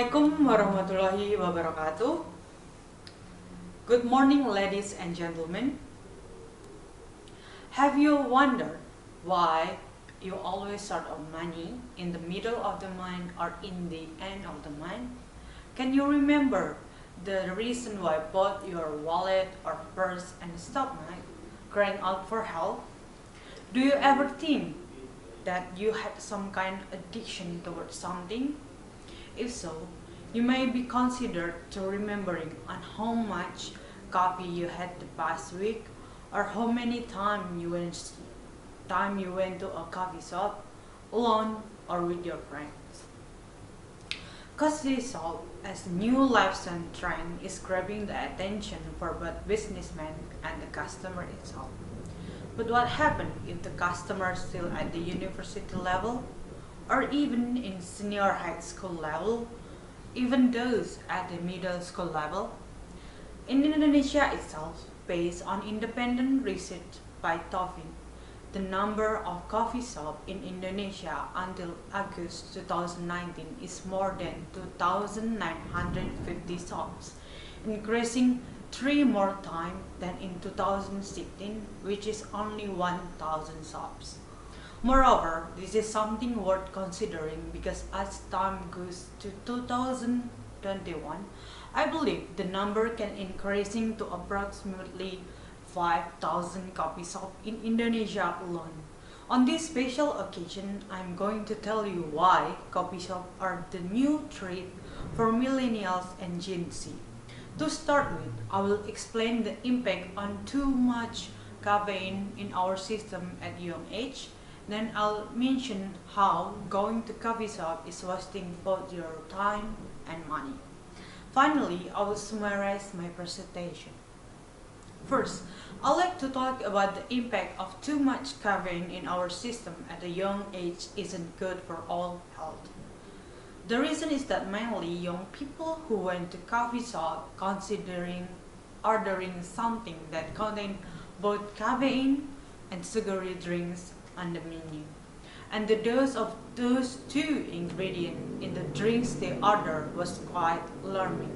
Assalamualaikum warahmatullahi wabarakatuh. Good morning, ladies and gentlemen. Have you wondered why you always short of money in the middle of the month or in the end of the month? Can you remember the reason why both your wallet or purse and stomach crying out for help? Do you ever think that you had some kind of addiction towards something? If so, you may be considered to remembering on how much coffee you had the past week or how many time you went to a coffee shop alone or with your friends. Coffee shop as a new lifestyle trend is grabbing the attention for both businessmen and the customer itself. But what happens if the customer is still at the university level or even in senior high school level, even those at the middle school level? In Indonesia itself, based on independent research by Taufin, the number of coffee shops in Indonesia until August 2019 is more than 2,950 shops, increasing 3 more times than in 2016, which is only 1,000 shops. Moreover, this is something worth considering because as time goes to 2021, I believe the number can increasing to approximately 5,000 coffee shops in Indonesia alone. On this special occasion, I'm going to tell you why coffee shops are the new treat for millennials and Gen Z. To start with, I will explain the impact on too much caffeine in our system at young age. Then I'll mention how going to coffee shop is wasting both your time and money. Finally, I will summarize my presentation. First, I'd like to talk about the impact of too much caffeine in our system at a young age isn't good for all health. The reason is that mainly young people who went to coffee shop considering ordering something that contained both caffeine and sugary drinks on the menu, and the dose of those two ingredients in the drinks they ordered was quite alarming.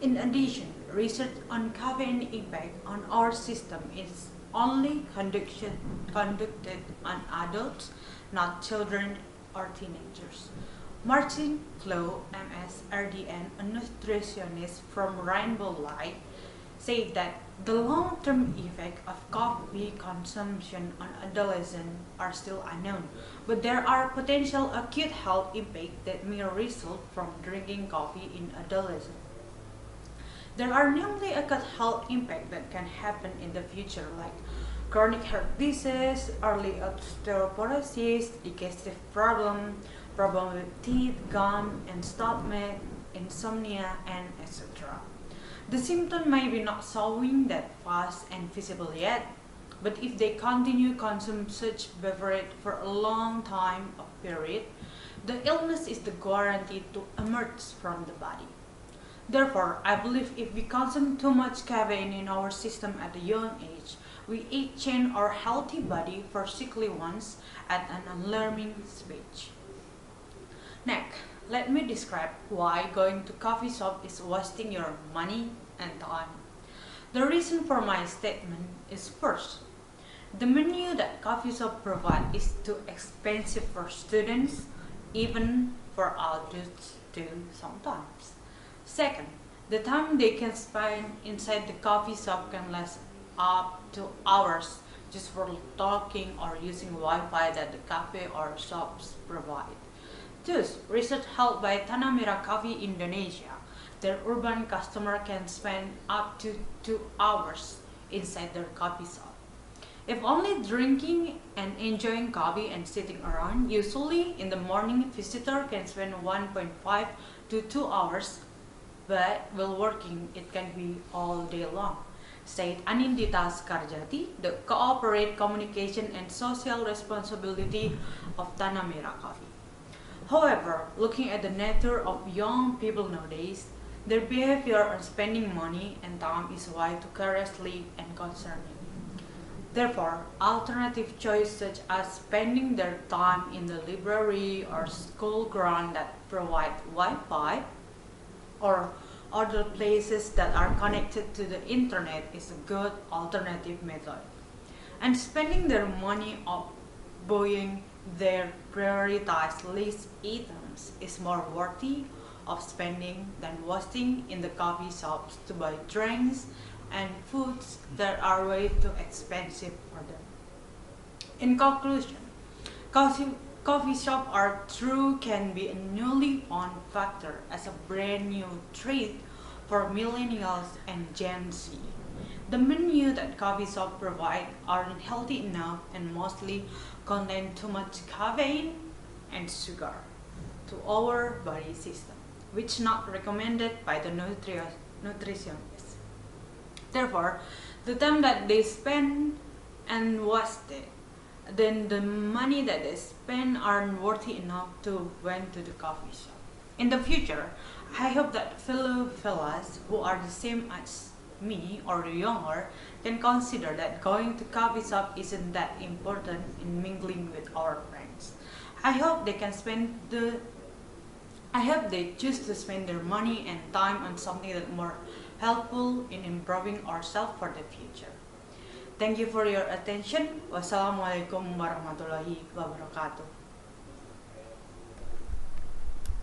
In addition, research on caffeine impact on our system is only conducted on adults, not children or teenagers. Martin Flo, MS, RDN, a nutritionist from Rainbow Light, said that the long-term effect of coffee consumption on adolescents are still unknown, but there are potential acute health impacts that may result from drinking coffee in adolescence. There are namely acute health impacts that can happen in the future, like chronic heart disease, early osteoporosis, digestive problem with teeth, gum, and stomach, insomnia, and etc. The symptom may be not showing that fast and visible yet, but if they continue consume such beverage for a long time of period, the illness is the guarantee to emerge from the body. Therefore, I believe if we consume too much caffeine in our system at a young age, we exchange our healthy body for sickly ones at an alarming speed. Next, let me describe why going to coffee shop is wasting your money and time. The reason for my statement is first, the menu that coffee shop provide is too expensive for students, even for adults too sometimes. Second, the time they can spend inside the coffee shop can last up to hours just for talking or using Wi-Fi that the cafe or shops provide. Thus, research held by Tanah Merah Coffee Indonesia that urban customer can spend up to 2 hours inside their coffee shop. If only drinking and enjoying coffee and sitting around, usually in the morning visitor can spend 1.5 to 2 hours, but while working it can be all day long, said Dita the Corporate Communication and Social Responsibility of Tanah Merah Coffee. However, looking at the nature of young people nowadays, their behavior on spending money and time is way too carelessly and concerning. Therefore, alternative choices such as spending their time in the library or school ground that provide Wi-Fi or other places that are connected to the internet is a good alternative method. And spending their money on buying their prioritized list items is more worthy of spending than wasting in the coffee shops to buy drinks and foods that are way too expensive for them. In conclusion, coffee shop are true can be a newly found factor as a brand new treat for millennials and Gen Z. The menu that coffee shop provide aren't healthy enough and mostly contain too much caffeine and sugar to our body system, which not recommended by the nutritionists. Therefore, the time that they spend and wasted, then the money that they spend aren't worthy enough to went to the coffee shop. In the future, I hope that fellow fellas who are the same as me or younger can consider that going to coffee shop isn't that important in mingling with our friends. I hope they choose to spend their money and time on something that more helpful in improving ourselves for the future. Thank you for your attention. Wassalamualaikum warahmatullahi wabarakatuh.